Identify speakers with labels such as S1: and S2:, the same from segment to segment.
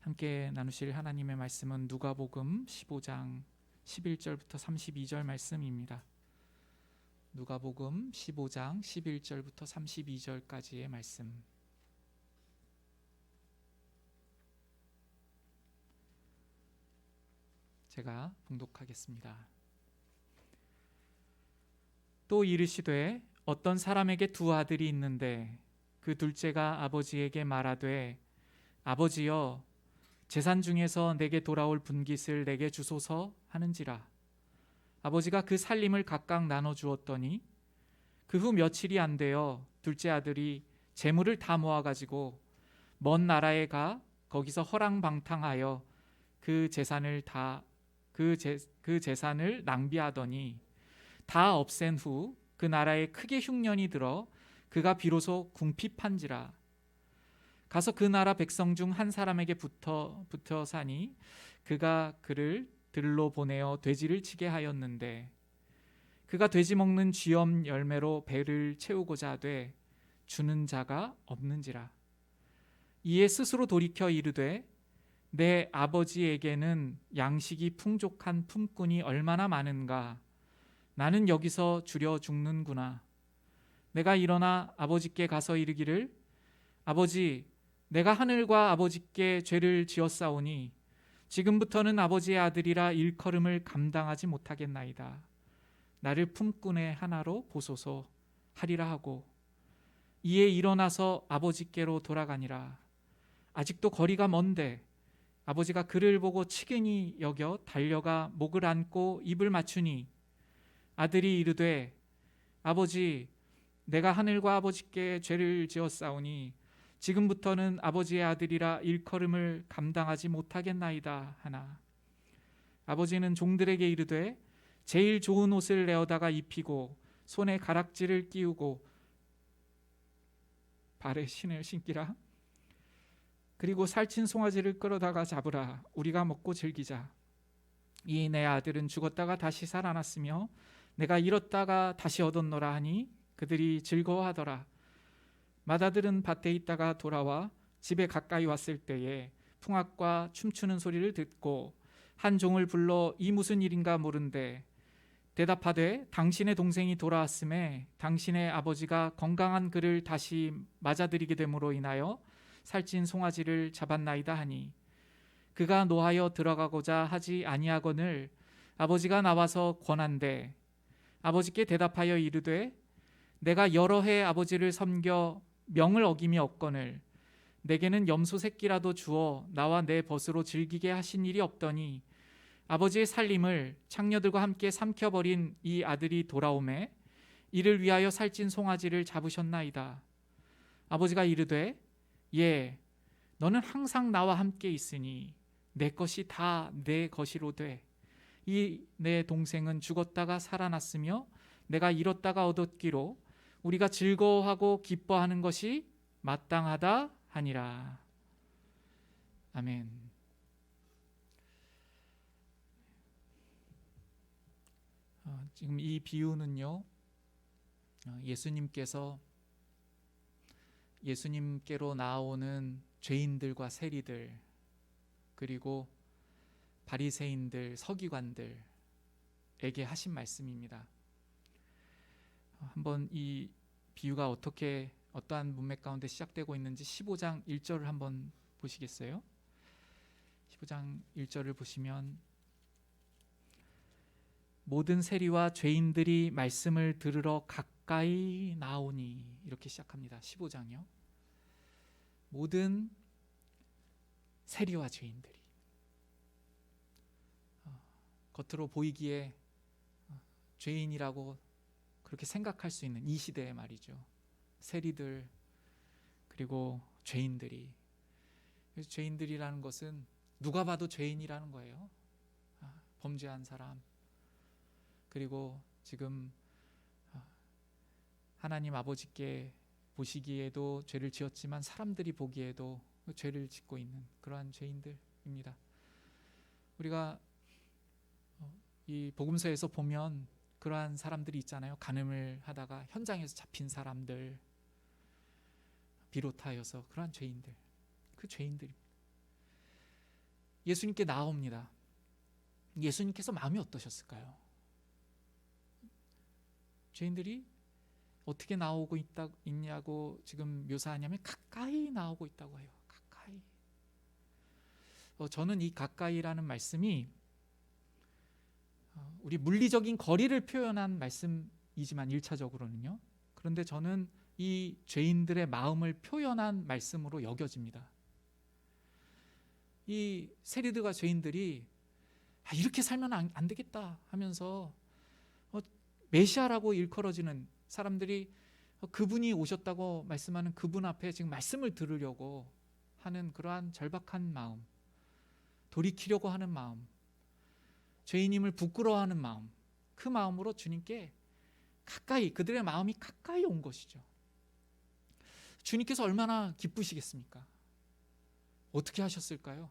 S1: 함께 나누실 하나님의 말씀은 누가복음 15장 11절부터 32절 말씀입니다. 누가복음 15장 11절부터 32절까지의 말씀. 제가 봉독하겠습니다. 또 이르시되 어떤 사람에게 두 아들이 있는데 그 둘째가 아버지에게 말하되 아버지여 재산 중에서 내게 돌아올 분깃을 내게 주소서 하는지라. 아버지가 그 살림을 각각 나눠 주었더니 그 후 며칠이 안 되어 둘째 아들이 재물을 다 모아 가지고 먼 나라에 가 거기서 허랑방탕하여 그 재산을 낭비하더니 다 없앤 후 그 나라에 크게 흉년이 들어 그가 비로소 궁핍한지라. 가서 그 나라 백성 중 한 사람에게 붙어 사니 그가 그를 들로 보내어 돼지를 치게 하였는데 그가 돼지 먹는 쥐엄 열매로 배를 채우고자 하되 주는 자가 없는지라. 이에 스스로 돌이켜 이르되 내 아버지에게는 양식이 풍족한 품꾼이 얼마나 많은가. 나는 여기서 주려 죽는구나. 내가 일어나 아버지께 가서 이르기를 아버지, 내가 하늘과 아버지께 죄를 지었사오니 지금부터는 아버지의 아들이라 일컬음을 감당하지 못하겠나이다. 나를 품꾼의 하나로 보소서 하리라 하고 이에 일어나서 아버지께로 돌아가니라. 아직도 거리가 먼데 아버지가 그를 보고 치근히 여겨 달려가 목을 안고 입을 맞추니 아들이 이르되 아버지, 내가 하늘과 아버지께 죄를 지었사오니 지금부터는 아버지의 아들이라 일컬음을 감당하지 못하겠나이다 하나. 아버지는 종들에게 이르되 제일 좋은 옷을 내어다가 입히고 손에 가락지를 끼우고 발에 신을 신기라. 그리고 살찐 송아지를 끌어다가 잡으라. 우리가 먹고 즐기자. 이 내 아들은 죽었다가 다시 살아났으며 내가 잃었다가 다시 얻었노라 하니 그들이 즐거워하더라. 맏아들은 밭에 있다가 돌아와 집에 가까이 왔을 때에 풍악과 춤추는 소리를 듣고 한 종을 불러 이 무슨 일인가 물은데 대답하되 당신의 동생이 돌아왔음에 당신의 아버지가 건강한 그를 다시 맞아들이게 됨으로 인하여 살찐 송아지를 잡았나이다 하니 그가 노하여 들어가고자 하지 아니하거늘 아버지가 나와서 권한대 아버지께 대답하여 이르되 내가 여러 해 아버지를 섬겨 명을 어김이 없거늘 내게는 염소 새끼라도 주어 나와 내 벗으로 즐기게 하신 일이 없더니 아버지의 살림을 창녀들과 함께 삼켜버린 이 아들이 돌아오매 이를 위하여 살찐 송아지를 잡으셨나이다. 아버지가 이르되 예, 너는 항상 나와 함께 있으니 내 것이 다 내 것이로되 이 내 동생은 죽었다가 살아났으며 내가 잃었다가 얻었기로 우리가 즐거워하고 기뻐하는 것이 마땅하다 하니라. 아멘. 지금 이 비유는요, 예수님께로 나아오는 죄인들과 세리들 그리고 바리새인들, 서기관들에게 하신 말씀입니다. 한번 이 비유가 어떠한 문맥 가운데 시작되고 있는지 15장 1절을 한번 보시겠어요? 15장 1절을 보시면 모든 세리와 죄인들이 말씀을 들으러 가까이 나오니 이렇게 시작합니다. 15장이요. 모든 세리와 죄인들이 겉으로 보이기에 죄인이라고 그렇게 생각할 수 있는 이 시대의 말이죠. 세리들 그리고 죄인들이. 그래서 죄인들이라는 것은 누가 봐도 죄인이라는 거예요. 범죄한 사람 그리고 지금 하나님 아버지께 보시기에도 죄를 지었지만 사람들이 보기에도 죄를 짓고 있는 그러한 죄인들입니다. 우리가 이 복음서에서 보면 그러한 사람들이 있잖아요. 간음을 하다가 현장에서 잡힌 사람들 비롯하여서 그러한 죄인들, 그 죄인들입니다. 예수님께 나아옵니다. 예수님께서 마음이 어떠셨을까요? 죄인들이 어떻게 나오고 있냐고 지금 묘사하냐면 가까이 나오고 있다고 해요. 가까이. 저는 이 가까이라는 말씀이 우리 물리적인 거리를 표현한 말씀이지만 1차적으로는요. 그런데 저는 이 죄인들의 마음을 표현한 말씀으로 여겨집니다. 이 세리들과 죄인들이 이렇게 살면 안 되겠다 하면서 메시아라고 일컬어지는 사람들이 그분이 오셨다고 말씀하는 그분 앞에 지금 말씀을 들으려고 하는 그러한 절박한 마음, 돌이키려고 하는 마음, 죄인임을 부끄러워하는 마음, 그 마음으로 주님께 가까이, 그들의 마음이 가까이 온 것이죠. 주님께서 얼마나 기쁘시겠습니까? 어떻게 하셨을까요?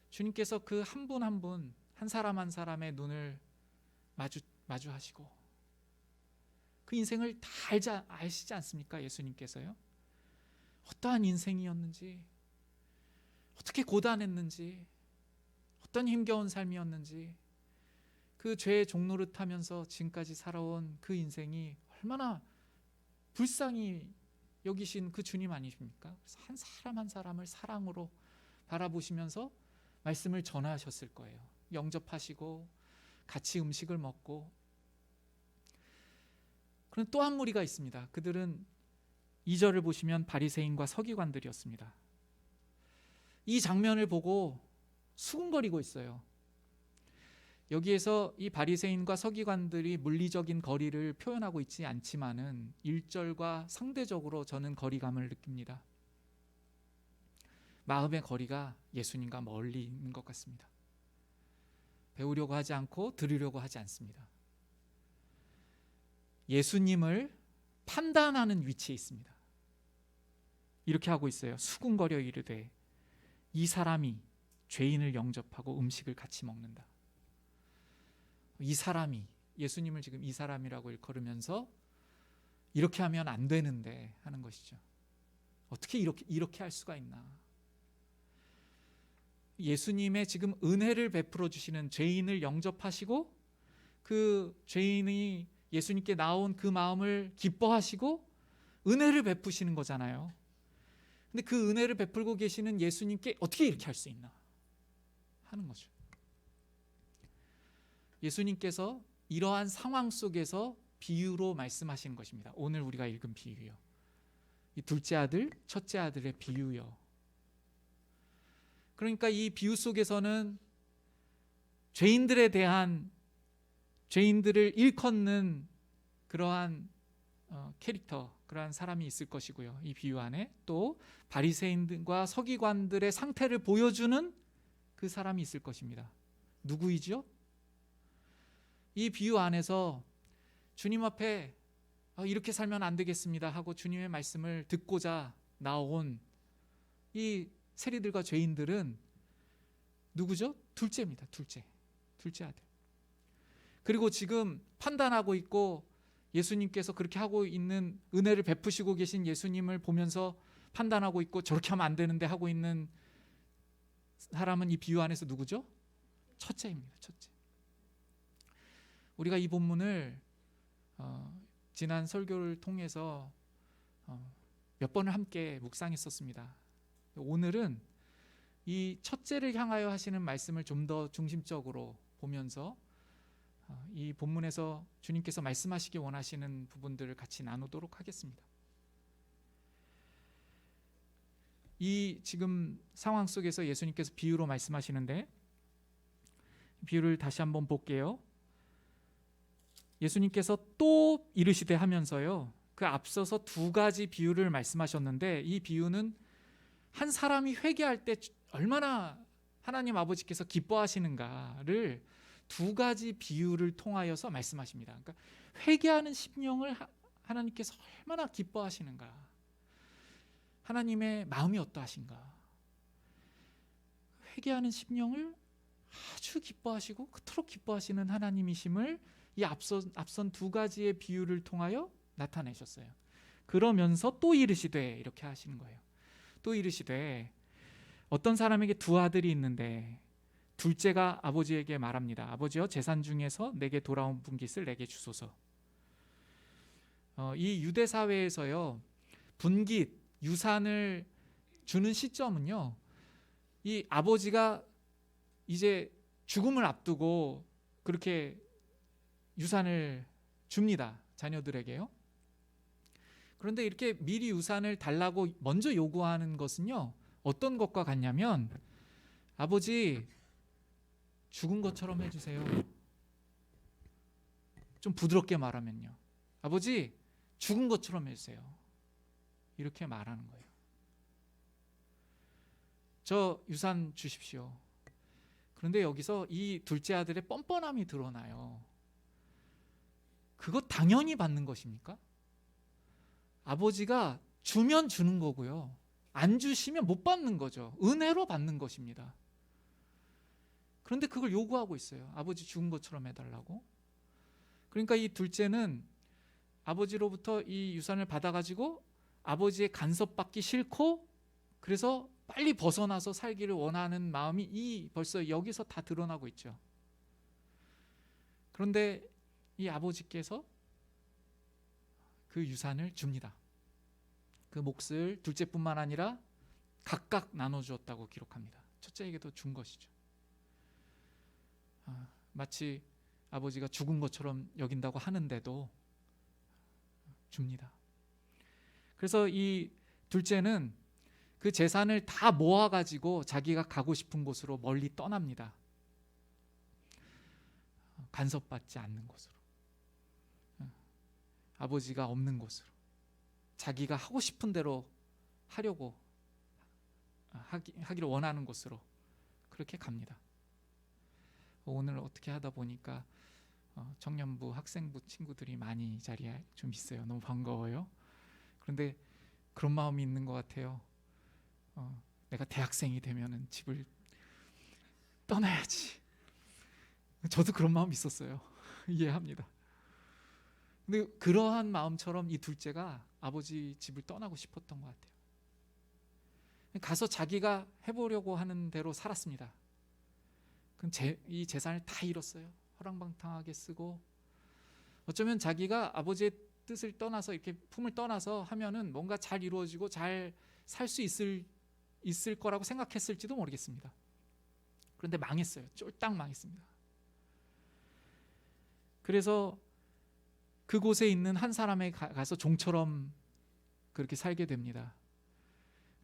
S1: 주님께서 그 한 분 한 분, 한 사람 한 사람의 눈을 마주하시고 그 인생을 다 아시지 않습니까? 예수님께서요. 어떠한 인생이었는지, 어떻게 고단했는지, 어떤 힘겨운 삶이었는지, 그 죄의 종노릇하면서 지금까지 살아온 그 인생이 얼마나 불쌍히 여기신 그 주님 아니십니까? 그래서 한 사람 한 사람을 사랑으로 바라보시면서 말씀을 전하셨을 거예요. 영접하시고 같이 음식을 먹고. 그런데 또 한 무리가 있습니다. 그들은 2절을 보시면 바리새인과 서기관들이었습니다. 이 장면을 보고 수군거리고 있어요. 여기에서 이 바리새인과 서기관들이 물리적인 거리를 표현하고 있지 않지만은 1절과 상대적으로 저는 거리감을 느낍니다. 마음의 거리가 예수님과 멀리 있는 것 같습니다. 배우려고 하지 않고 들으려고 하지 않습니다. 예수님을 판단하는 위치에 있습니다. 이렇게 하고 있어요. 수군거려 이르되 이 사람이 죄인을 영접하고 음식을 같이 먹는다. 이 사람이, 예수님을 지금 이 사람이라고 일컬으면서 이렇게 하면 안 되는데 하는 것이죠. 어떻게 이렇게 할 수가 있나. 예수님의 지금 은혜를 베풀어 주시는, 죄인을 영접하시고 그 죄인이 예수님께 나온 그 마음을 기뻐하시고 은혜를 베푸시는 거잖아요. 근데 그 은혜를 베풀고 계시는 예수님께 어떻게 이렇게 할 수 있나 하는 거죠. 예수님께서 이러한 상황 속에서 비유로 말씀하시는 것입니다. 오늘 우리가 읽은 비유요. 이 둘째 아들, 첫째 아들의 비유요. 그러니까 이 비유 속에서는 죄인들에 대한, 죄인들을 일컫는 그러한 캐릭터, 그러한 사람이 있을 것이고요. 이 비유 안에 또 바리새인과 서기관들의 상태를 보여주는 그 사람이 있을 것입니다. 누구이죠? 이 비유 안에서 주님 앞에 이렇게 살면 안 되겠습니다 하고 주님의 말씀을 듣고자 나온 이 세리들과 죄인들은 누구죠? 둘째입니다. 둘째 아들. 그리고 지금 판단하고 있고 예수님께서 그렇게 하고 있는, 은혜를 베푸시고 계신 예수님을 보면서 판단하고 있고 저렇게 하면 안 되는데 하고 있는 사람은 이 비유 안에서 누구죠? 첫째입니다. 첫째. 우리가 이 본문을 지난 설교를 통해서 몇 번을 함께 묵상했었습니다. 오늘은 이 첫째를 향하여 하시는 말씀을 좀 더 중심적으로 보면서 이 본문에서 주님께서 말씀하시기 원하시는 부분들을 같이 나누도록 하겠습니다. 이 지금 상황 속에서 예수님께서 비유로 말씀하시는데, 비유를 다시 한번 볼게요. 예수님께서 또 이르시되 하면서요, 그 앞서서 두 가지 비유를 말씀하셨는데, 이 비유는 한 사람이 회개할 때 얼마나 하나님 아버지께서 기뻐하시는가를 두 가지 비유를 통하여서 말씀하십니다. 그러니까 회개하는 심령을 하나님께서 얼마나 기뻐하시는가, 하나님의 마음이 어떠하신가, 회개하는 심령을 아주 기뻐하시고 그토록 기뻐하시는 하나님이심을 이 앞선 두 가지의 비유를 통하여 나타내셨어요. 그러면서 또 이르시되, 이렇게 하시는 거예요. 또 이르시되 어떤 사람에게 두 아들이 있는데 둘째가 아버지에게 말합니다. 아버지여, 재산 중에서 내게 돌아온 분깃을 내게 주소서. 이 유대 사회에서요, 분깃, 유산을 주는 시점은요, 이 아버지가 이제 죽음을 앞두고 그렇게 유산을 줍니다, 자녀들에게요. 그런데 이렇게 미리 유산을 달라고 먼저 요구하는 것은요, 어떤 것과 같냐면, 아버지, 죽은 것처럼 해주세요. 좀 부드럽게 말하면요, 아버지, 죽은 것처럼 해주세요. 이렇게 말하는 거예요. 저 유산 주십시오. 그런데 여기서 이 둘째 아들의 뻔뻔함이 드러나요. 그거 당연히 받는 것입니까? 아버지가 주면 주는 거고요, 안 주시면 못 받는 거죠. 은혜로 받는 것입니다. 그런데 그걸 요구하고 있어요. 아버지 죽은 것처럼 해달라고. 그러니까 이 둘째는 아버지로부터 이 유산을 받아가지고 아버지의 간섭받기 싫고, 그래서 빨리 벗어나서 살기를 원하는 마음이 벌써 여기서 다 드러나고 있죠. 그런데 이 아버지께서 그 유산을 줍니다. 그 몫을 둘째뿐만 아니라 각각 나눠주었다고 기록합니다. 첫째에게도 준 것이죠. 마치 아버지가 죽은 것처럼 여긴다고 하는데도 줍니다. 그래서 이 둘째는 그 재산을 다 모아가지고 자기가 가고 싶은 곳으로 멀리 떠납니다. 간섭받지 않는 곳으로, 아버지가 없는 곳으로, 자기가 하고 싶은 대로 하려고 하기를 원하는 곳으로 그렇게 갑니다. 오늘 어떻게 하다 보니까 청년부, 학생부 친구들이 많이 이 자리에 좀 있어요. 너무 반가워요. 그런데 그런 마음이 있는 것 같아요. 내가 대학생이 되면은 집을 떠나야지. 저도 그런 마음이 있었어요. 이해합니다. 근데 그러한 마음처럼 이 둘째가 아버지 집을 떠나고 싶었던 것 같아요. 가서 자기가 해보려고 하는 대로 살았습니다. 이 재산을 다 잃었어요. 허랑방탕하게 쓰고, 어쩌면 자기가 아버지의 뜻을 떠나서, 이렇게 품을 떠나서 하면은 뭔가 잘 이루어지고 잘 살 수 있을 거라고 생각했을지도 모르겠습니다. 그런데 망했어요. 쫄딱 망했습니다. 그래서 그곳에 있는 한 사람에 가서 종처럼 그렇게 살게 됩니다.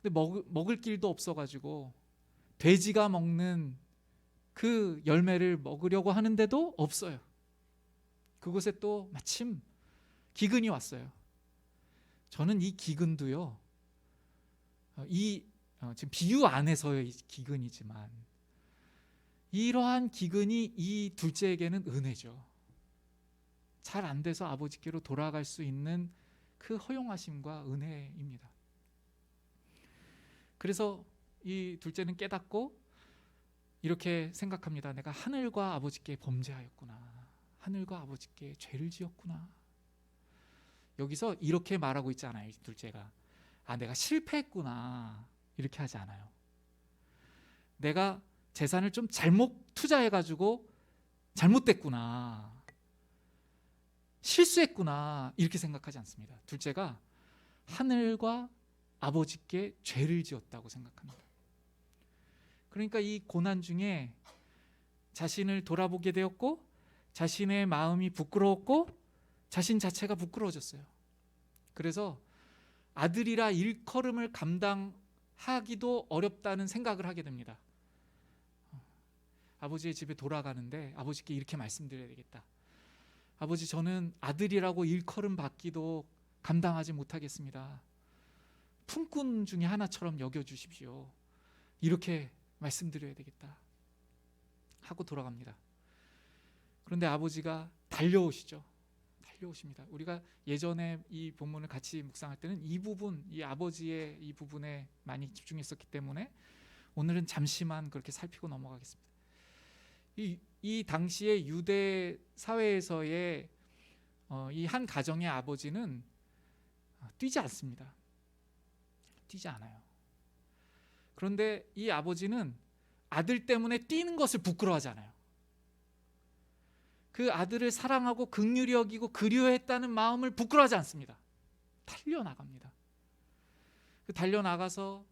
S1: 근데 먹을 길도 없어가지고 돼지가 먹는 그 열매를 먹으려고 하는데도 없어요. 그곳에 또 마침 기근이 왔어요. 저는 이 기근도요, 지금 비유 안에서의 기근이지만, 이러한 기근이 이 둘째에게는 은혜죠. 잘 안 돼서 아버지께로 돌아갈 수 있는 그 허용하심과 은혜입니다. 그래서 이 둘째는 깨닫고 이렇게 생각합니다. 내가 하늘과 아버지께 범죄하였구나. 하늘과 아버지께 죄를 지었구나. 여기서 이렇게 말하고 있지 않아요. 둘째가 내가 실패했구나 이렇게 하지 않아요. 내가 재산을 좀 잘못 투자해가지고 잘못됐구나, 실수했구나 이렇게 생각하지 않습니다. 둘째가 하늘과 아버지께 죄를 지었다고 생각합니다. 그러니까 이 고난 중에 자신을 돌아보게 되었고, 자신의 마음이 부끄러웠고, 자신 자체가 부끄러워졌어요. 그래서 아들이라 일컬음을 감당하기도 어렵다는 생각을 하게 됩니다. 아버지의 집에 돌아가는데 아버지께 이렇게 말씀드려야 되겠다. 아버지, 저는 아들이라고 일컬음 받기도 감당하지 못하겠습니다. 품꾼 중에 하나처럼 여겨주십시오. 이렇게 말씀드려야 되겠다 하고 돌아갑니다. 그런데 아버지가 달려오시죠. 달려오십니다. 우리가 예전에 이 본문을 같이 묵상할 때는 이 부분, 이 아버지의 이 부분에 많이 집중했었기 때문에 오늘은 잠시만 그렇게 살피고 넘어가겠습니다. 이 당시의 유대 사회에서의 이 한 가정의 아버지는 뛰지 않습니다. 뛰지 않아요. 그런데 이 아버지는 아들 때문에 뛰는 것을 부끄러워하잖아요. 그 아들을 사랑하고 긍휼히 여기고 그리워했다는 마음을 부끄러워하지 않습니다. 달려나갑니다. 달려나가서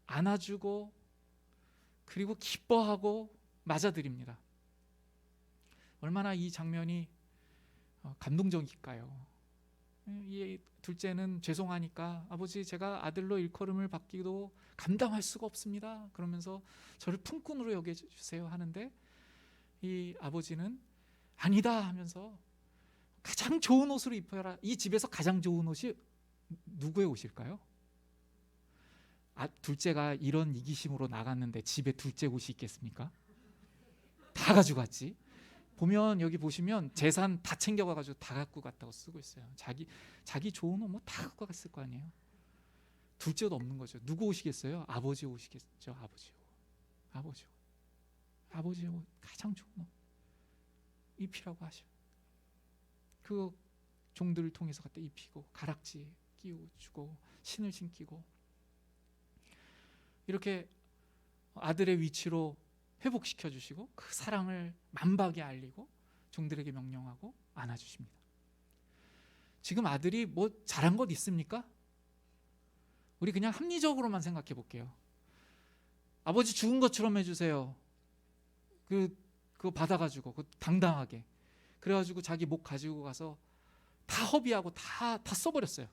S1: 안아주고 그리고 기뻐하고 맞아들입니다. 얼마나 이 장면이 감동적일까요? 이 둘째는 죄송하니까 아버지 제가 아들로 일컬음을 받기도 감당할 수가 없습니다. 그러면서 저를 품꾼으로 여겨주세요 하는데 이 아버지는 아니다 하면서 가장 좋은 옷으로 입혀라. 이 집에서 가장 좋은 옷이 누구의 옷일까요? 둘째가 이런 이기심으로 나갔는데 집에 둘째 옷이 있겠습니까? 다 가져갔지. 보면 여기 보시면 재산 다 챙겨가가지고 다 갖고 갔다고 쓰고 있어요. 자기 좋은 옷 뭐 다 갖고 갔을 거 아니에요. 둘째 옷 없는 거죠. 누구 옷이겠어요? 아버지 옷이겠죠. 아버지 옷 가장 좋은 옷 입히라고 하셔. 그 종들을 통해서 갖다 입히고 가락지 끼워주고 신을 신기고 이렇게 아들의 위치로 회복시켜 주시고 그 사랑을 만박에 알리고 종들에게 명령하고 안아주십니다. 지금 아들이 뭐 잘한 것 있습니까? 우리 그냥 합리적으로만 생각해 볼게요. 아버지 죽은 것처럼 해주세요. 그거 받아가지고 당당하게 그래가지고 자기 목 가지고 가서 다 허비하고 다 써버렸어요.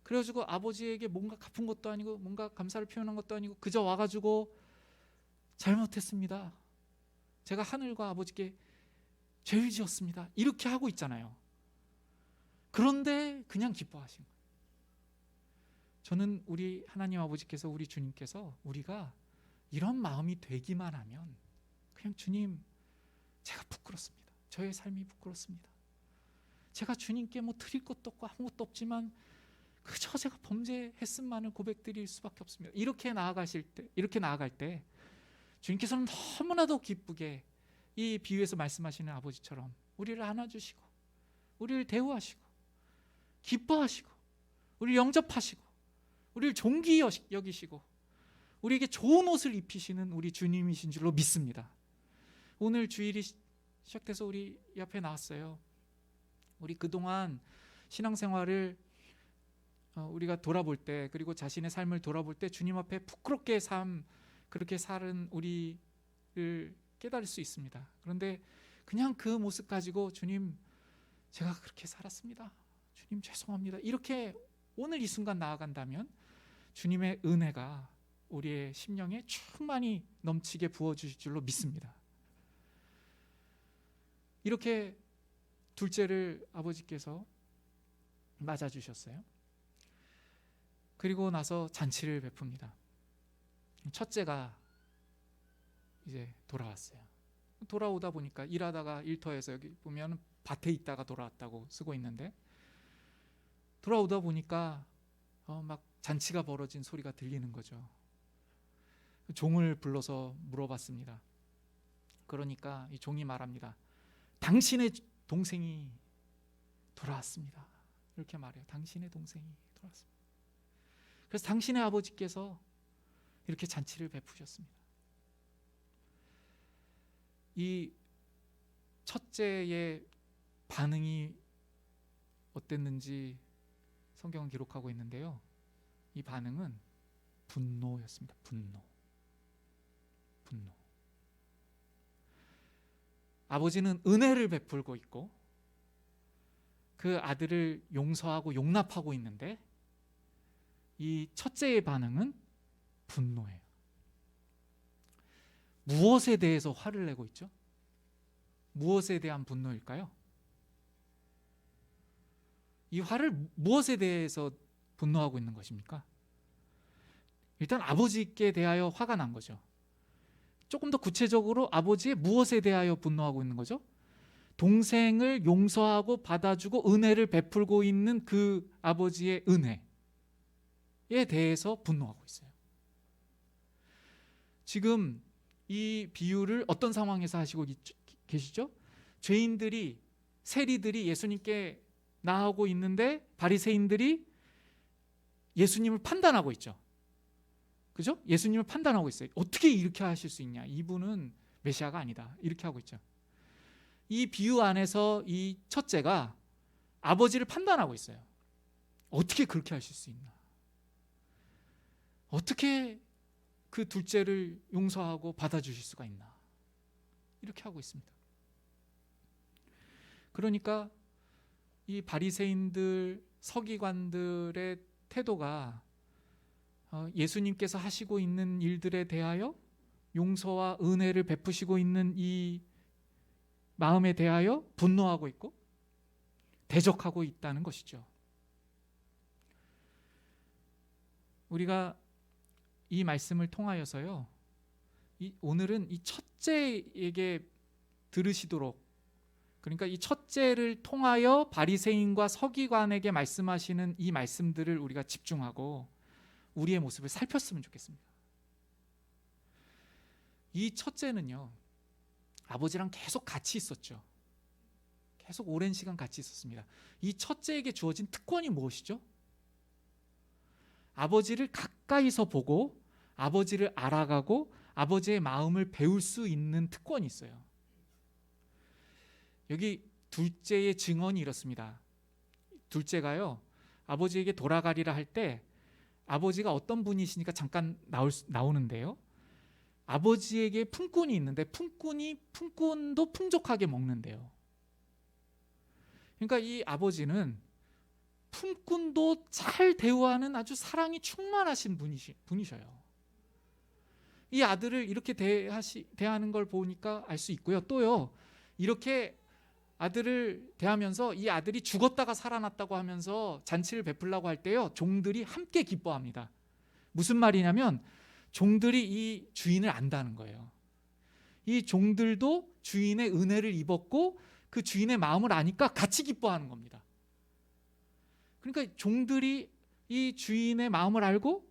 S1: 그래가지고 아버지에게 뭔가 갚은 것도 아니고 뭔가 감사를 표현한 것도 아니고 그저 와가지고 잘못했습니다. 제가 하늘과 아버지께 죄를 지었습니다. 이렇게 하고 있잖아요. 그런데 그냥 기뻐하신 거예요. 저는 우리 하나님 아버지께서 우리 주님께서 우리가 이런 마음이 되기만 하면 그냥 주님 제가 부끄럽습니다. 저의 삶이 부끄럽습니다. 제가 주님께 뭐 드릴 것도 없고 아무것도 없지만 그저 제가 범죄했음만을 고백드릴 수밖에 없습니다. 이렇게 나아갈 때 주님께서는 너무나도 기쁘게 이 비유에서 말씀하시는 아버지처럼 우리를 안아주시고 우리를 대우하시고 기뻐하시고 우리를 영접하시고 우리를 존귀히 여기시고 우리에게 좋은 옷을 입히시는 우리 주님이신 줄로 믿습니다. 오늘 주일이 시작돼서 우리 옆에 나왔어요. 우리 그동안 신앙생활을 우리가 돌아볼 때 그리고 자신의 삶을 돌아볼 때 주님 앞에 부끄럽게 그렇게 살은 우리를 깨달을 수 있습니다. 그런데 그냥 그 모습 가지고 주님 제가 그렇게 살았습니다. 주님 죄송합니다. 이렇게 오늘 이 순간 나아간다면 주님의 은혜가 우리의 심령에 충만히 넘치게 부어주실 줄로 믿습니다. 이렇게 둘째를 아버지께서 맞아주셨어요. 그리고 나서 잔치를 베풉니다. 첫째가 이제 돌아왔어요. 돌아오다 보니까 일하다가 일터에서 여기 보면 밭에 있다가 돌아왔다고 쓰고 있는데 돌아오다 보니까 막 잔치가 벌어진 소리가 들리는 거죠. 종을 불러서 물어봤습니다. 그러니까 이 종이 말합니다. 당신의 동생이 돌아왔습니다. 이렇게 말해요. 당신의 동생이 돌아왔습니다. 그래서 당신의 아버지께서 이렇게 잔치를 베푸셨습니다. 이 첫째의 반응이 어땠는지 성경은 기록하고 있는데요. 이 반응은 분노였습니다. 분노. 아버지는 은혜를 베풀고 있고 그 아들을 용서하고 용납하고 있는데 이 첫째의 반응은 분노예요. 무엇에 대해서 화를 내고 있죠? 무엇에 대한 분노일까요? 이 화를 무엇에 대해서 분노하고 있는 것입니까? 일단 아버지께 대하여 화가 난 거죠. 조금 더 구체적으로 아버지의 무엇에 대하여 분노하고 있는 거죠? 동생을 용서하고 받아주고 은혜를 베풀고 있는 그 아버지의 은혜에 대해서 분노하고 있어요. 지금 이 비유를 어떤 상황에서 하시고 계시죠? 죄인들이 세리들이 예수님께 나아오고 있는데 바리새인들이 예수님을 판단하고 있죠. 그죠? 예수님을 판단하고 있어요. 어떻게 이렇게 하실 수 있냐? 이분은 메시아가 아니다. 이렇게 하고 있죠. 이 비유 안에서 이 첫째가 아버지를 판단하고 있어요. 어떻게 그렇게 하실 수 있나? 어떻게 그 둘째를 용서하고 받아주실 수가 있나? 이렇게 하고 있습니다. 그러니까 이 바리새인들, 서기관들의 태도가 예수님께서 하시고 있는 일들에 대하여 용서와 은혜를 베푸시고 있는 이 마음에 대하여 분노하고 있고 대적하고 있다는 것이죠. 우리가 이 말씀을 통하여서요, 오늘은 이 첫째에게 들으시도록, 그러니까 이 첫째를 통하여 바리새인과 서기관에게 말씀하시는 이 말씀들을 우리가 집중하고 우리의 모습을 살폈으면 좋겠습니다. 이 첫째는요, 아버지랑 계속 같이 있었죠. 계속 오랜 시간 같이 있었습니다. 이 첫째에게 주어진 특권이 무엇이죠? 아버지를 가까이서 보고 아버지를 알아가고 아버지의 마음을 배울 수 있는 특권이 있어요. 여기 둘째의 증언이 이렇습니다. 둘째가요, 아버지에게 돌아가리라 할 때 아버지가 어떤 분이시니까 잠깐 나오는데요, 아버지에게 품꾼이 있는데 품꾼도 풍족하게 먹는데요. 그러니까 이 아버지는 품꾼도 잘 대우하는 아주 사랑이 충만하신 분이셔요. 이 아들을 이렇게 대하는 걸 보니까 알 수 있고요. 또요, 이렇게 아들을 대하면서 이 아들이 죽었다가 살아났다고 하면서 잔치를 베풀라고 할 때요, 종들이 함께 기뻐합니다. 무슨 말이냐면 종들이 이 주인을 안다는 거예요. 이 종들도 주인의 은혜를 입었고 그 주인의 마음을 아니까 같이 기뻐하는 겁니다. 그러니까 종들이 이 주인의 마음을 알고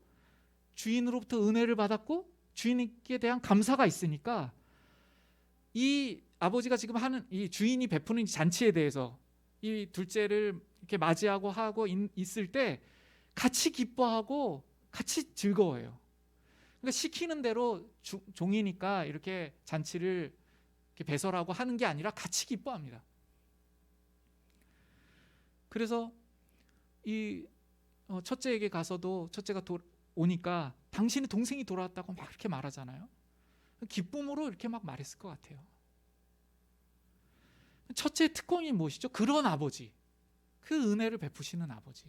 S1: 주인으로부터 은혜를 받았고 주인께 대한 감사가 있으니까 이 아버지가 지금 하는 이 주인이 베푸는 잔치에 대해서 이 둘째를 이렇게 맞이하고 있을 때 같이 기뻐하고 같이 즐거워해요. 그러니까 시키는 대로 종이니까 이렇게 잔치를 이렇게 배설하고 하는 게 아니라 같이 기뻐합니다. 그래서 이 첫째에게 가서도 첫째가 오니까 당신의 동생이 돌아왔다고 막 이렇게 말하잖아요. 기쁨으로 이렇게 막 말했을 것 같아요. 첫째의 특권이 무엇이죠? 그런 아버지, 그 은혜를 베푸시는 아버지,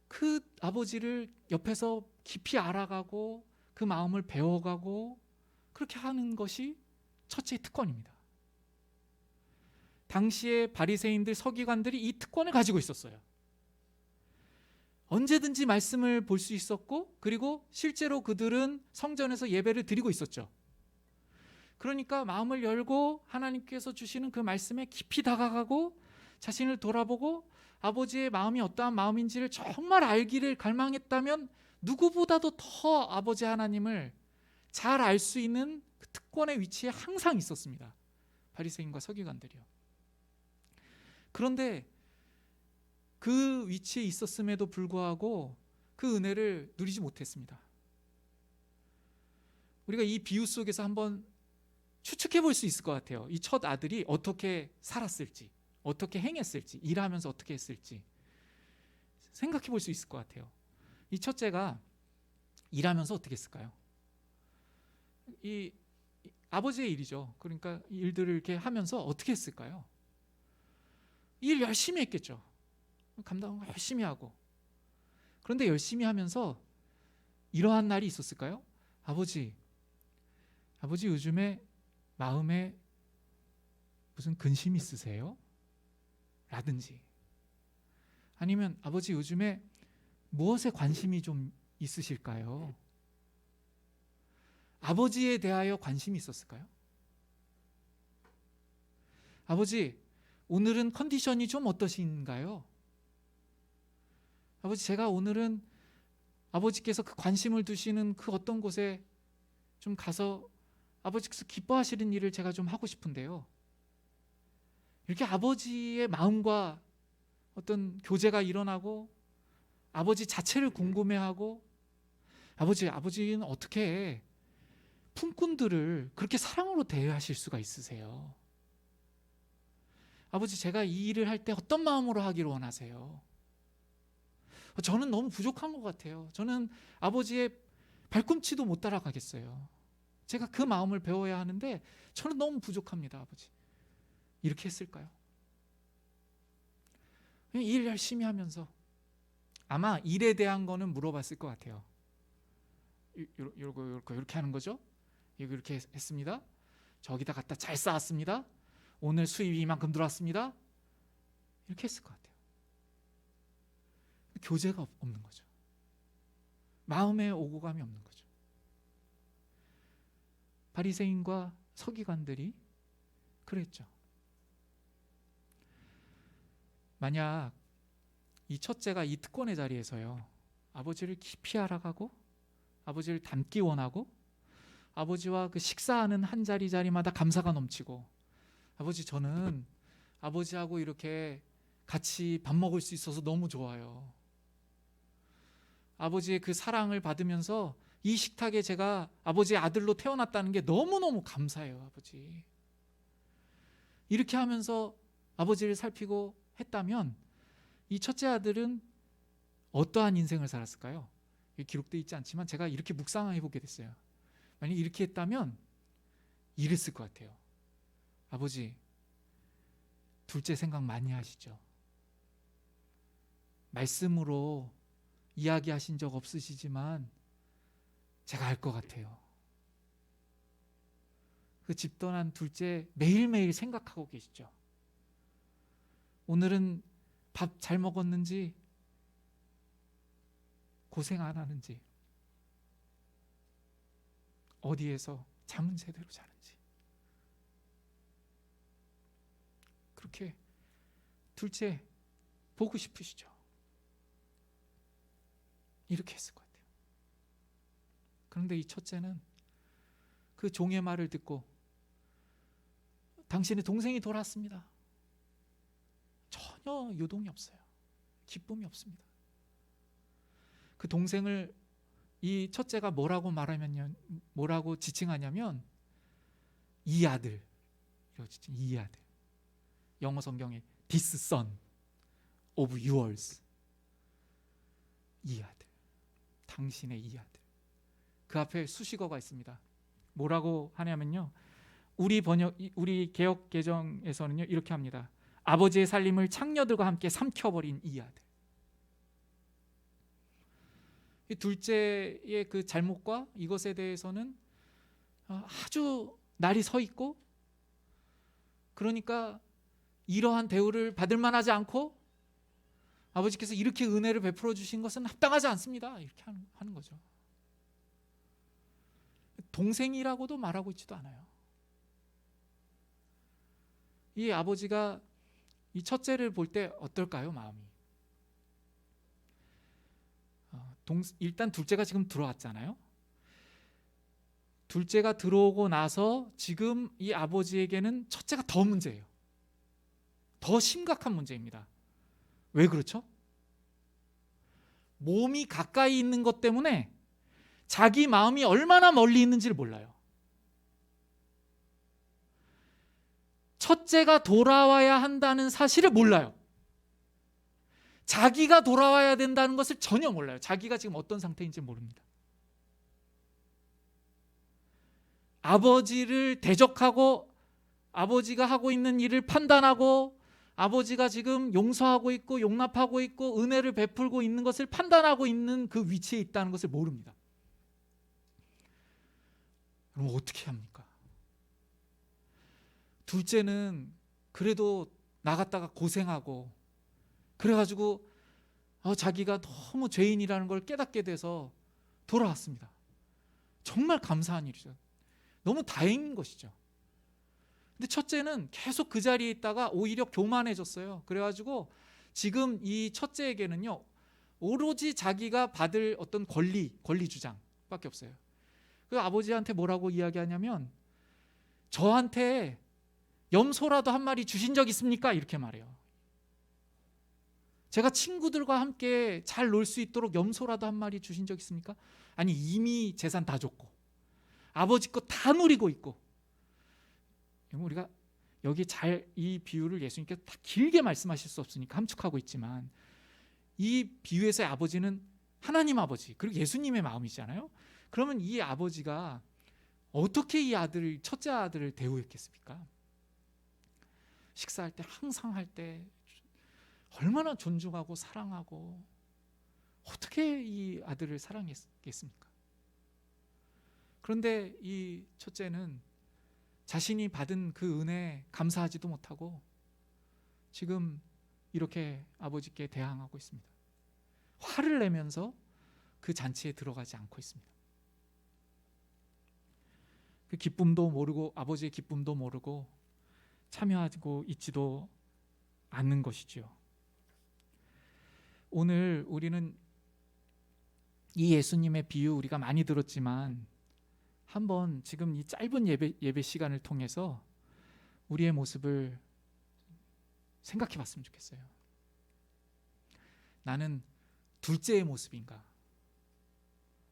S1: 그 아버지를 옆에서 깊이 알아가고 그 마음을 배워가고 그렇게 하는 것이 첫째의 특권입니다. 당시에 바리새인들, 서기관들이 이 특권을 가지고 있었어요. 언제든지 말씀을 볼 수 있었고, 그리고 실제로 그들은 성전에서 예배를 드리고 있었죠. 그러니까 마음을 열고 하나님께서 주시는 그 말씀에 깊이 다가가고 자신을 돌아보고 아버지의 마음이 어떠한 마음인지를 정말 알기를 갈망했다면 누구보다도 더 아버지 하나님을 잘 알 수 있는 그 특권의 위치에 항상 있었습니다. 바리새인과 서기관들이요. 그런데 그 위치에 있었음에도 불구하고 그 은혜를 누리지 못했습니다. 우리가 이 비유 속에서 한번 추측해 볼 수 있을 것 같아요. 이 첫 아들이 어떻게 살았을지, 어떻게 행했을지, 일하면서 어떻게 했을지 생각해 볼 수 있을 것 같아요. 이 첫째가 일하면서 어떻게 했을까요? 이 아버지의 일이죠. 그러니까 일들을 이렇게 하면서 어떻게 했을까요? 일 열심히 했겠죠. 감당 열심히 하고. 그런데 열심히 하면서 이러한 날이 있었을까요? 아버지 요즘에 마음에 무슨 근심 있으세요? 라든지, 아니면 아버지 요즘에 무엇에 관심이 좀 있으실까요? 아버지에 대하여 관심이 있었을까요? 아버지, 오늘은 컨디션이 좀 어떠신가요? 아버지, 제가 오늘은 아버지께서 그 관심을 두시는 그 어떤 곳에 좀 가서 아버지께서 기뻐하시는 일을 제가 좀 하고 싶은데요. 이렇게 아버지의 마음과 어떤 교제가 일어나고 아버지 자체를 궁금해하고 아버지는 어떻게 품꾼들을 그렇게 사랑으로 대하실 수가 있으세요? 아버지, 제가 이 일을 할 때 어떤 마음으로 하기를 원하세요? 저는 너무 부족한 것 같아요. 저는 아버지의 발꿈치도 못 따라가겠어요. 제가 그 마음을 배워야 하는데 저는 너무 부족합니다, 아버지. 이렇게 했을까요? 일 열심히 하면서 아마 일에 대한 거는 물어봤을 것 같아요. 이렇게 하는 거죠? 이렇게 했습니다. 저기다 갖다 잘 쌓았습니다. 오늘 수입이 이만큼 들어왔습니다. 이렇게 했을 것 같아요. 교제가 없는 거죠. 마음의 오고 감이 없는 거죠. 바리새인과 서기관들이 그랬죠. 만약 이 첫째가 이 특권의 자리에서요, 아버지를 깊이 알아가고 아버지를 닮기 원하고 아버지와 그 식사하는 한 자리마다 감사가 넘치고, 아버지, 저는 아버지하고 이렇게 같이 밥 먹을 수 있어서 너무 좋아요. 아버지의 그 사랑을 받으면서 이 식탁에 제가 아버지의 아들로 태어났다는 게 너무너무 감사해요, 아버지. 이렇게 하면서 아버지를 살피고 했다면 이 첫째 아들은 어떠한 인생을 살았을까요? 기록되어 있지 않지만 제가 이렇게 묵상해 보게 됐어요. 만약 이렇게 했다면 이랬을 것 같아요. 아버지, 둘째 생각 많이 하시죠? 말씀으로 이야기하신 적 없으시지만 제가 알 것 같아요. 그 집 떠난 둘째 매일매일 생각하고 계시죠? 오늘은 밥 잘 먹었는지, 고생 안 하는지, 어디에서 잠은 제대로 자는지, 그렇게 둘째 보고 싶으시죠? 이렇게 했을 것 같아요. 그런데 이 첫째는 그 종의 말을 듣고 당신의 동생이 돌아왔습니다. 전혀 요동이 없어요. 기쁨이 없습니다. 그 동생을 이 첫째가 뭐라고 지칭하냐면 이 아들, 이 아들. 영어 성경에 this son of yours, 이 아들, 당신의 이 아들. 그 앞에 수식어가 있습니다. 뭐라고 하냐면요, 우리 개역 개정에서는요 이렇게 합니다. 아버지의 살림을 창녀들과 함께 삼켜버린 이 아들. 이 둘째의 그 잘못과 이것에 대해서는 아주 날이 서 있고, 그러니까 이러한 대우를 받을 만하지 않고 아버지께서 이렇게 은혜를 베풀어 주신 것은 합당하지 않습니다. 이렇게 하는 거죠. 동생이라고도 말하고 있지도 않아요. 이 아버지가 이 첫째를 볼 때 어떨까요, 마음이? 일단 둘째가 지금 들어왔잖아요. 둘째가 들어오고 나서 지금 이 아버지에게는 첫째가 더 문제예요. 더 심각한 문제입니다. 왜 그렇죠? 몸이 가까이 있는 것 때문에 자기 마음이 얼마나 멀리 있는지를 몰라요. 첫째가 돌아와야 한다는 사실을 몰라요. 자기가 돌아와야 된다는 것을 전혀 몰라요. 자기가 지금 어떤 상태인지 모릅니다. 아버지를 대적하고 아버지가 하고 있는 일을 판단하고 아버지가 지금 용서하고 있고 용납하고 있고 은혜를 베풀고 있는 것을 판단하고 있는 그 위치에 있다는 것을 모릅니다. 그럼 어떻게 합니까? 둘째는 그래도 나갔다가 고생하고 그래가지고 자기가 너무 죄인이라는 걸 깨닫게 돼서 돌아왔습니다. 정말 감사한 일이죠. 너무 다행인 것이죠. 근데 첫째는 계속 그 자리에 있다가 오히려 교만해졌어요. 그래가지고 지금 이 첫째에게는요 오로지 자기가 받을 어떤 권리 주장밖에 없어요. 그 아버지한테 뭐라고 이야기하냐면 저한테 염소라도 한 마리 주신 적 있습니까? 이렇게 말해요. 제가 친구들과 함께 잘 놀 수 있도록 염소라도 한 마리 주신 적 있습니까? 아니, 이미 재산 다 줬고 아버지 거 다 누리고 있고. 우리가 여기 잘 이 비유를 예수님께서 다 길게 말씀하실 수 없으니까 함축하고 있지만, 이 비유에서의 아버지는 하나님 아버지 그리고 예수님의 마음이잖아요. 그러면 이 아버지가 어떻게 이 아들을, 첫째 아들을 대우했겠습니까? 식사할 때, 항상 할 때 얼마나 존중하고 사랑하고, 어떻게 이 아들을 사랑했겠습니까? 그런데 이 첫째는 자신이 받은 그 은혜에 감사하지도 못하고 지금 이렇게 아버지께 대항하고 있습니다. 화를 내면서 그 잔치에 들어가지 않고 있습니다. 그 기쁨도 모르고, 아버지의 기쁨도 모르고 참여하고 있지도 않는 것이죠. 오늘 우리는 이 예수님의 비유 우리가 많이 들었지만, 한번 지금 이 짧은 예배 시간을 통해서 우리의 모습을 생각해 봤으면 좋겠어요. 나는 둘째의 모습인가?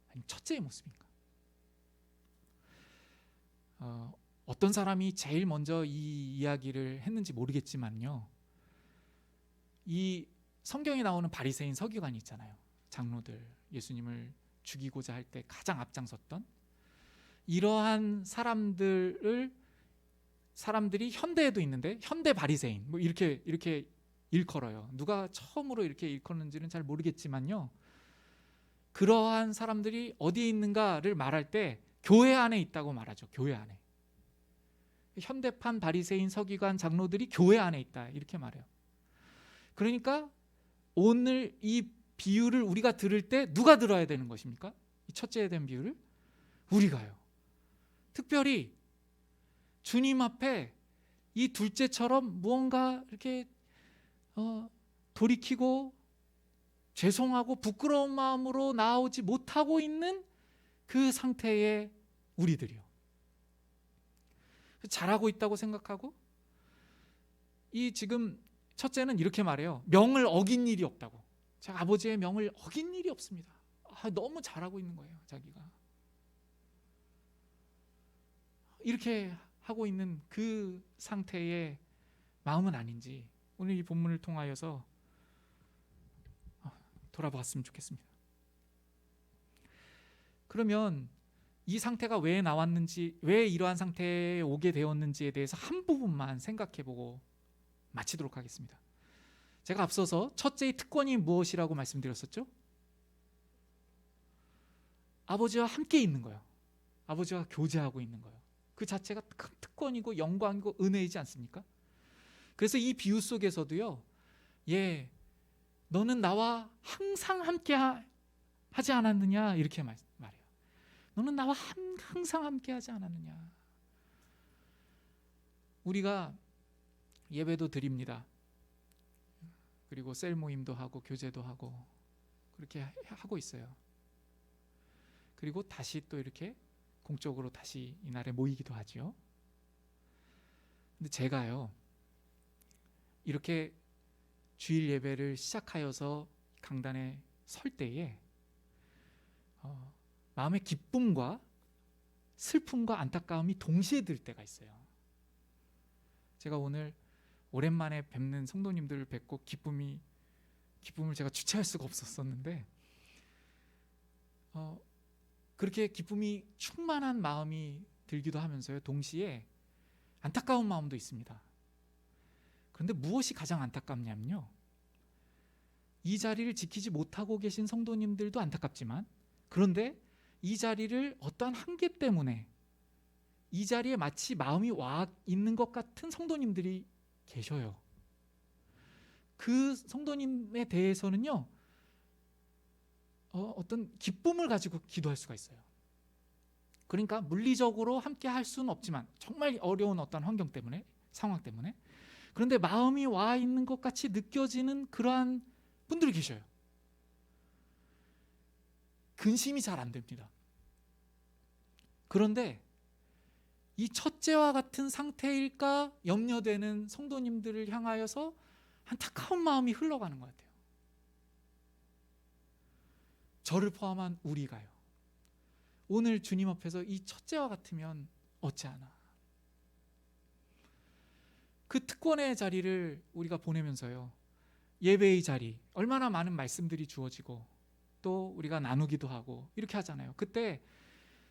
S1: 아니면 첫째의 모습인가? 어떤 사람이 제일 먼저 이 이야기를 했는지 모르겠지만요, 이 성경에 나오는 바리새인 서기관이 있잖아요. 장로들, 예수님을 죽이고자 할 때 가장 앞장섰던 이러한 사람들이 현대에도 있는데, 현대 바리새인 뭐 이렇게 일컬어요. 누가 처음으로 이렇게 일컫는지는 잘 모르겠지만요, 그러한 사람들이 어디에 있는가를 말할 때 교회 안에 있다고 말하죠. 교회 안에. 현대판 바리새인 서기관 장로들이 교회 안에 있다 이렇게 말해요. 그러니까 오늘 이 비유를 우리가 들을 때 누가 들어야 되는 것입니까? 이 첫째에 대한 비유를 우리가요. 특별히 주님 앞에 이 둘째처럼 무언가 이렇게 돌이키고 죄송하고 부끄러운 마음으로 나오지 못하고 있는 그 상태의 우리들이요. 잘하고 있다고 생각하고, 이 지금 첫째는 이렇게 말해요. 명을 어긴 일이 없다고. 제가 아버지의 명을 어긴 일이 없습니다. 너무 잘하고 있는 거예요, 자기가. 이렇게 하고 있는 그 상태의 마음은 아닌지 오늘 이 본문을 통하여서 돌아봤으면 좋겠습니다. 그러면 이 상태가 왜 나왔는지, 왜 이러한 상태에 오게 되었는지에 대해서 한 부분만 생각해보고 마치도록 하겠습니다. 제가 앞서서 첫째의 특권이 무엇이라고 말씀드렸었죠? 아버지와 함께 있는 거예요. 아버지와 교제하고 있는 거예요. 그 자체가 큰 특권이고 영광이고 은혜이지 않습니까? 그래서 이 비유 속에서도요, 너는 나와 항상 함께 하지 않았느냐 이렇게 말해요. 너는 나와 항상 함께 하지 않았느냐. 우리가 예배도 드립니다. 그리고 셀 모임도 하고 교제도 하고 그렇게 하고 있어요. 그리고 다시 또 이렇게 공적으로 다시 이날에 모이기도 하죠. 근데 제가요, 이렇게 주일 예배를 시작하여서 강단에 설 때에 마음의 기쁨과 슬픔과 안타까움이 동시에 들 때가 있어요. 제가 오늘 오랜만에 뵙는 성도님들을 뵙고 기쁨을 제가 주체할 수가 없었었는데, 그렇게 기쁨이 충만한 마음이 들기도 하면서요, 동시에 안타까운 마음도 있습니다. 그런데 무엇이 가장 안타깝냐면요, 이 자리를 지키지 못하고 계신 성도님들도 안타깝지만, 그런데 이 자리를 어떠한 한계 때문에 이 자리에 마치 마음이 와 있는 것 같은 성도님들이 계셔요. 그 성도님에 대해서는요, 어떤 기쁨을 가지고 기도할 수가 있어요. 그러니까 물리적으로 함께 할 수는 없지만, 정말 어려운 어떤 환경 때문에, 상황 때문에, 그런데 마음이 와 있는 것 같이 느껴지는 그러한 분들이 계셔요. 근심이 잘 안 됩니다. 그런데 이 첫째와 같은 상태일까 염려되는 성도님들을 향하여서 안타까운 마음이 흘러가는 것 같아요. 저를 포함한 우리가요, 오늘 주님 앞에서 이 첫째와 같으면 어찌하나. 그 특권의 자리를 우리가 보내면서요, 예배의 자리, 얼마나 많은 말씀들이 주어지고 또 우리가 나누기도 하고 이렇게 하잖아요. 그때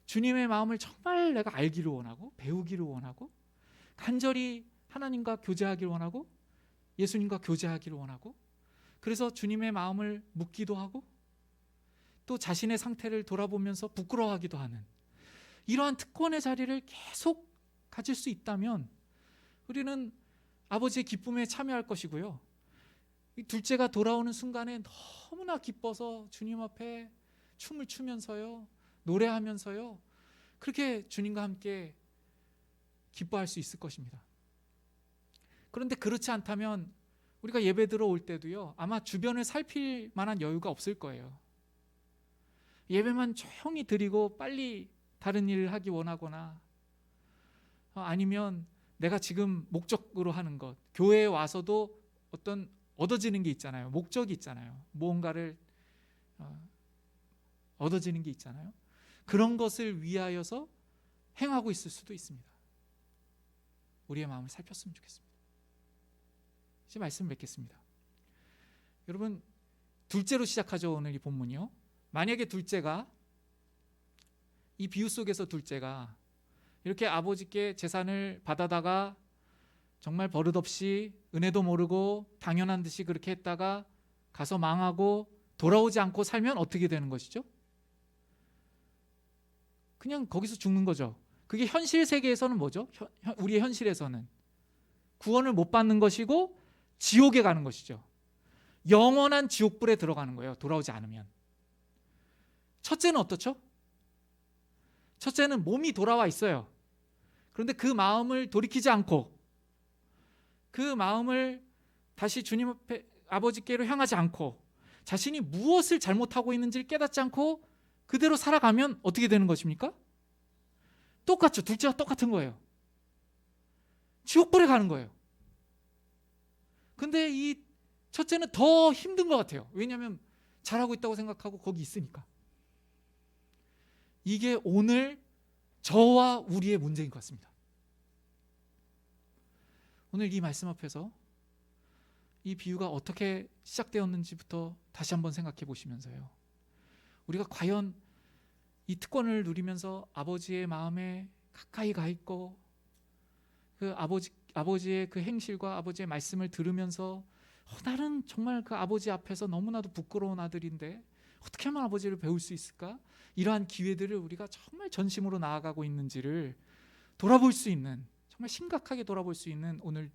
S1: 주님의 마음을 정말 내가 알기를 원하고 배우기를 원하고 간절히 하나님과 교제하기를 원하고 예수님과 교제하기를 원하고, 그래서 주님의 마음을 묻기도 하고 또 자신의 상태를 돌아보면서 부끄러워하기도 하는 이러한 특권의 자리를 계속 가질 수 있다면 우리는 아버지의 기쁨에 참여할 것이고요, 이 둘째가 돌아오는 순간에 너무나 기뻐서 주님 앞에 춤을 추면서요, 노래하면서요, 그렇게 주님과 함께 기뻐할 수 있을 것입니다. 그런데 그렇지 않다면 우리가 예배 들어올 때도요, 아마 주변을 살필 만한 여유가 없을 거예요. 예배만 조용히 드리고 빨리 다른 일을 하기 원하거나, 아니면 내가 지금 목적으로 하는 것, 교회에 와서도 어떤 얻어지는 게 있잖아요. 목적이 있잖아요. 무언가를 얻어지는 게 있잖아요. 그런 것을 위하여서 행하고 있을 수도 있습니다. 우리의 마음을 살폈으면 좋겠습니다. 이제 말씀 맺겠습니다. 여러분, 둘째로 시작하죠. 오늘 이 본문이요. 만약에 둘째가, 이 비유 속에서 둘째가 이렇게 아버지께 재산을 받아다가 정말 버릇없이 은혜도 모르고 당연한 듯이 그렇게 했다가 가서 망하고 돌아오지 않고 살면 어떻게 되는 것이죠? 그냥 거기서 죽는 거죠. 그게 현실 세계에서는 뭐죠? 우리의 현실에서는 구원을 못 받는 것이고 지옥에 가는 것이죠. 영원한 지옥불에 들어가는 거예요, 돌아오지 않으면. 첫째는 어떻죠? 첫째는 몸이 돌아와 있어요. 그런데 그 마음을 돌이키지 않고, 그 마음을 다시 주님 앞에 아버지께로 향하지 않고, 자신이 무엇을 잘못하고 있는지를 깨닫지 않고 그대로 살아가면 어떻게 되는 것입니까? 똑같죠. 둘째와 똑같은 거예요. 지옥불에 가는 거예요. 근데 이 첫째는 더 힘든 것 같아요. 왜냐하면 잘하고 있다고 생각하고 거기 있으니까. 이게 오늘 저와 우리의 문제인 것 같습니다. 오늘 이 말씀 앞에서 이 비유가 어떻게 시작되었는지부터 다시 한번 생각해 보시면서요, 우리가 과연 이 특권을 누리면서 아버지의 마음에 가까이 가 있고, 그 아버지의 그 행실과 아버지의 말씀을 들으면서 나는 정말 그 아버지 앞에서 너무나도 부끄러운 아들인데 어떻게 하면 아버지를 배울 수 있을까? 이러한 기회들을 우리가 정말 전심으로 나아가고 있는지를 돌아볼 수 있는, 정말 심각하게 돌아볼 수 있는 오늘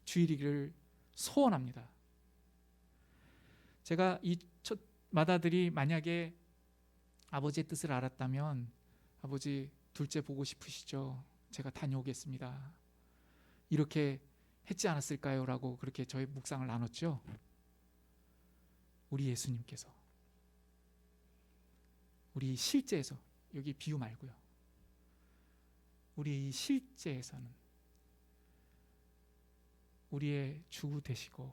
S1: 주일이기를 소원합니다. 제가 이 첫 맏아들이 만약에 아버지의 뜻을 알았다면, 아버지 둘째 보고 싶으시죠? 제가 다녀오겠습니다. 이렇게 했지 않았을까요? 라고 그렇게 저희 묵상을 나눴죠. 우리 예수님께서, 우리 실제에서, 여기 비유 말고요, 우리 실제에서는 우리의 주 되시고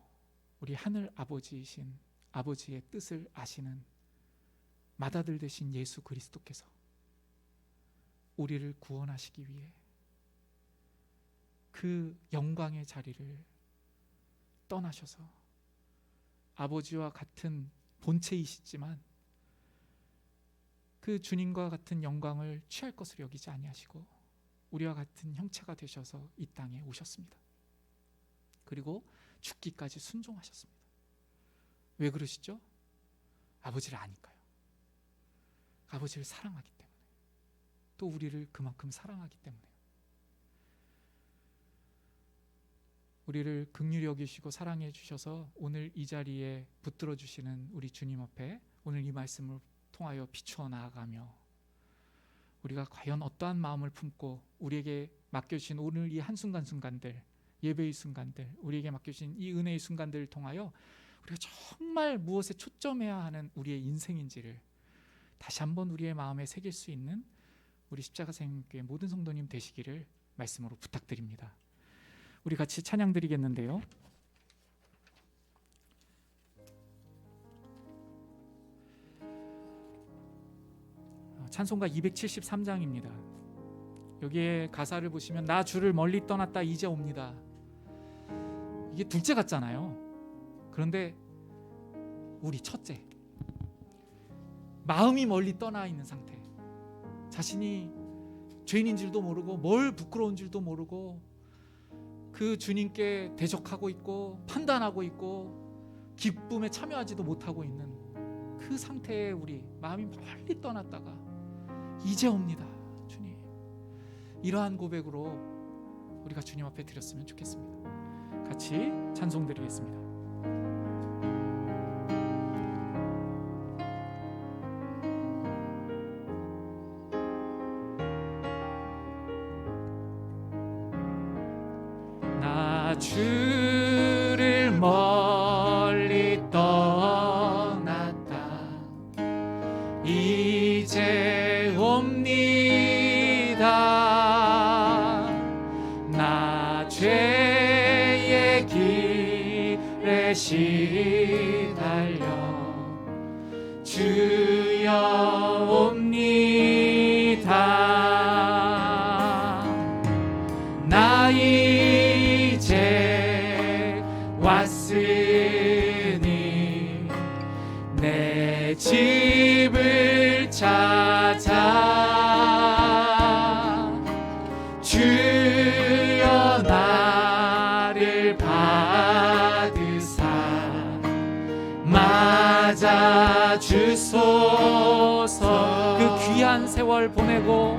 S1: 우리 하늘 아버지이신 아버지의 뜻을 아시는 맏아들 되신 예수 그리스도께서 우리를 구원하시기 위해 그 영광의 자리를 떠나셔서 아버지와 같은 본체이시지만 그 주님과 같은 영광을 취할 것을 여기지 아니하시고 우리와 같은 형체가 되셔서 이 땅에 오셨습니다. 그리고 죽기까지 순종하셨습니다. 왜 그러시죠? 아버지를 아니까요. 아버지를 사랑하기 때문에, 또 우리를 그만큼 사랑하기 때문에요. 우리를 긍휼히 여기시고 사랑해 주셔서 오늘 이 자리에 붙들어 주시는 우리 주님 앞에 오늘 이 말씀을 통하여 비추어 나아가며, 우리가 과연 어떠한 마음을 품고 우리에게 맡겨주신 오늘 이 한순간순간들, 예배의 순간들, 우리에게 맡겨주신 이 은혜의 순간들을 통하여 우리가 정말 무엇에 초점해야 하는 우리의 인생인지를 다시 한번 우리의 마음에 새길 수 있는 우리 십자가 생명교회 모든 성도님 되시기를 말씀으로 부탁드립니다. 우리 같이 찬양 드리겠는데요, 찬송가 273장입니다. 여기에 가사를 보시면 나 주를 멀리 떠났다 이제 옵니다. 이게 둘째 같잖아요. 그런데 우리 첫째, 마음이 멀리 떠나 있는 상태, 자신이 죄인인 줄도 모르고 뭘 부끄러운 줄도 모르고 그 주님께 대적하고 있고 판단하고 있고 기쁨에 참여하지도 못하고 있는 그 상태에 우리 마음이 멀리 떠났다가 이제 옵니다. 주님, 이러한 고백으로 우리가 주님 앞에 드렸으면 좋겠습니다. 같이 찬송 드리겠습니다. 나 주를 멀리 떠났다 이제 옵니다. 나 죄의 길에 시달려 주여 옵니다. 나 이제 왔으니 내 집을 찾아 주여 나를 받으사 맞아 주소서. 그 귀한 세월 보내고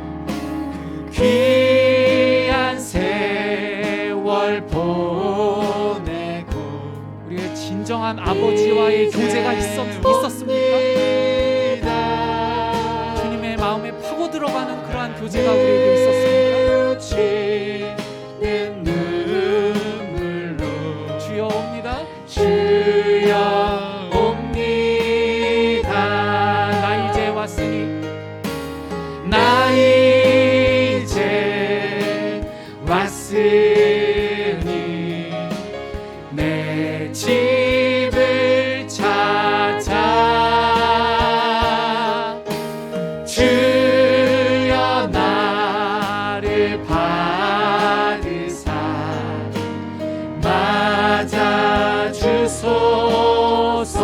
S1: 귀한 세월 보내고 우리의 진정한 아버지와의 교제가 있었습니까? 주님의 마음에 파고 들어가는 그러한 교제가 우리에게 있었습니까? 눈물로 주여 옵니다. 주여 옵니다. 나 이제 왔으니 나 이제 왔으니 내 집을 찾아 주여 나를 받으사 맞아 주소서.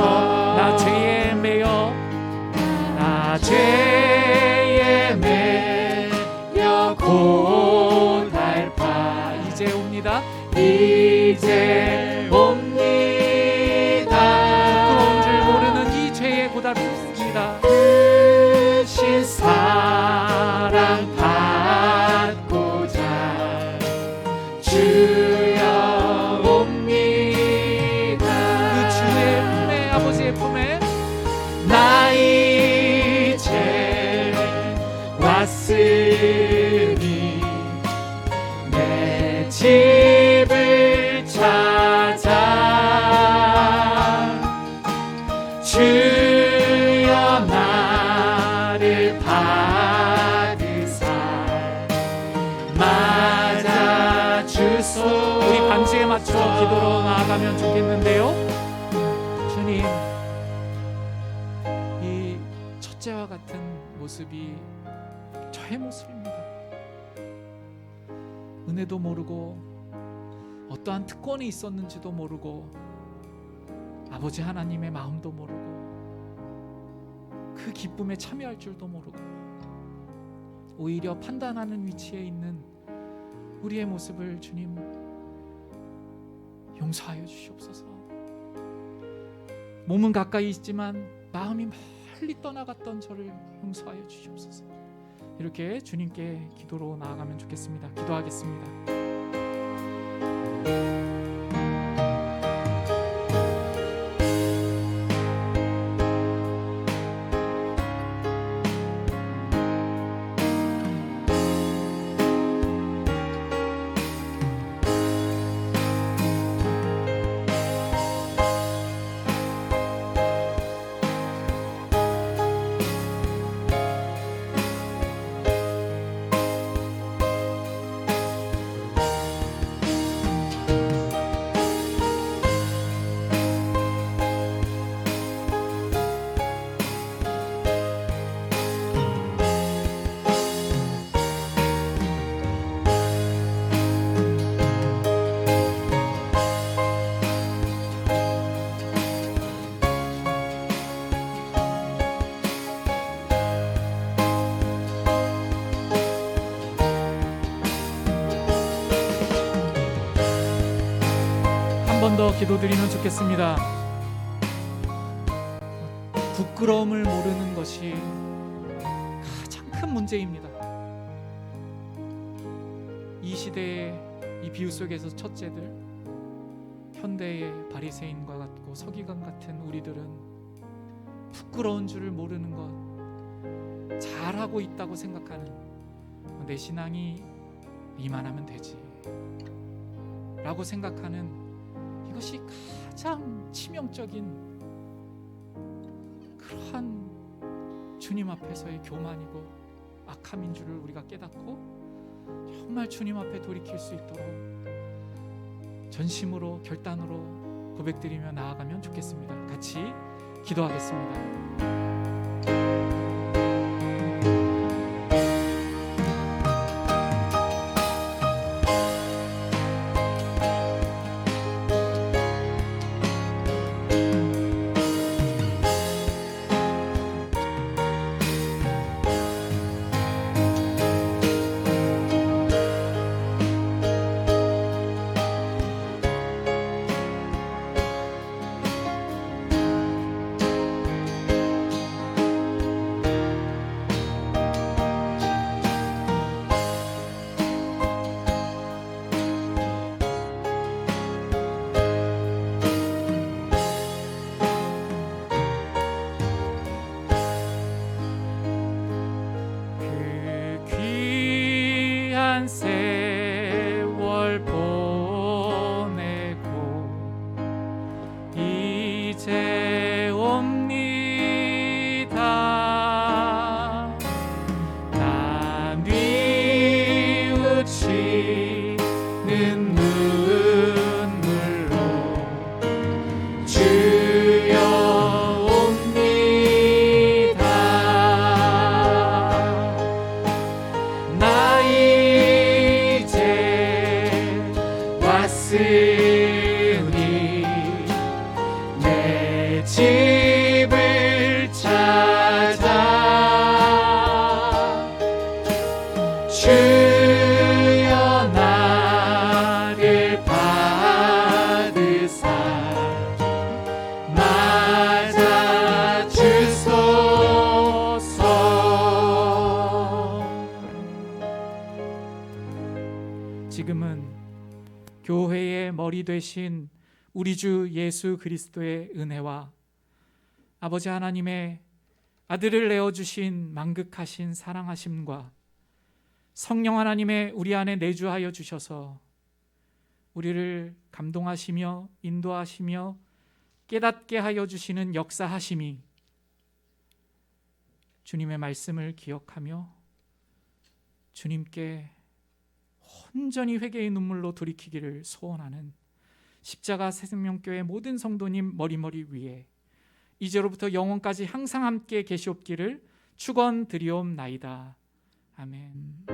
S1: 나 죄에 매여 나 죄에 매여 고달파 이제 옵니다. 이제 옵니다. 부끄러운 줄 모르는 이 죄에 고달프습니다. 크신 사랑 받고자 주여 옵니다. 그 주의 품에 아버지의 품에 나 이제 왔으니 내 집을 찾아 주여 나를 받으사 맞아 주소. 우리 반지에 맞춰 기도로 나아가면 좋겠는데요. 주님, 이 첫째와 같은 모습이 저의 모습입니다. 은혜도 모르고 어떠한 특권이 있었는지도 모르고 아버지 하나님의 마음도 모르고 그 기쁨에 참여할 줄도 모르고 오히려 판단하는 위치에 있는 우리의 모습을 주님 용서하여 주시옵소서. 몸은 가까이 있지만 마음이 멀리 떠나갔던 저를 용서하여 주시옵소서. 이렇게 주님께 기도로 나아가면 좋겠습니다. 기도하겠습니다. 더 기도드리면 좋겠습니다. 부끄러움을 모르는 것이 가장 큰 문제입니다. 이 시대의 이 비유 속에서 첫째들, 현대의 바리새인과 같고 서기관 같은 우리들은 부끄러운 줄을 모르는 것, 잘하고 있다고 생각하는, 내 신앙이 이만하면 되지 라고 생각하는 이것이 가장 치명적인 그러한 주님 앞에서의 교만이고 악함인 줄을 우리가 깨닫고 정말 주님 앞에 돌이킬 수 있도록 전심으로 결단으로 고백드리며 나아가면 좋겠습니다. 같이 기도하겠습니다. 세월 보내고 이제 옵니다. 나 뉘우치는 눈물로 주여 옵니다. 나 왔으니 내 집을 찾아 주여 나를 받으사 맞아 주소서. 지금은 교회의 머리 되신 우리 주 예수 그리스도의 은혜와 아버지 하나님의 아들을 내어주신 만극하신 사랑하심과 성령 하나님의 우리 안에 내주하여 주셔서 우리를 감동하시며 인도하시며 깨닫게 하여 주시는 역사하심이 주님의 말씀을 기억하며 주님께 온전히 회개의 눈물로 돌이키기를 소원하는 십자가 생명교회 모든 성도님 머리머리 위에 이제로부터 영원까지 항상 함께 계시옵기를 축원드리옵나이다. 아멘.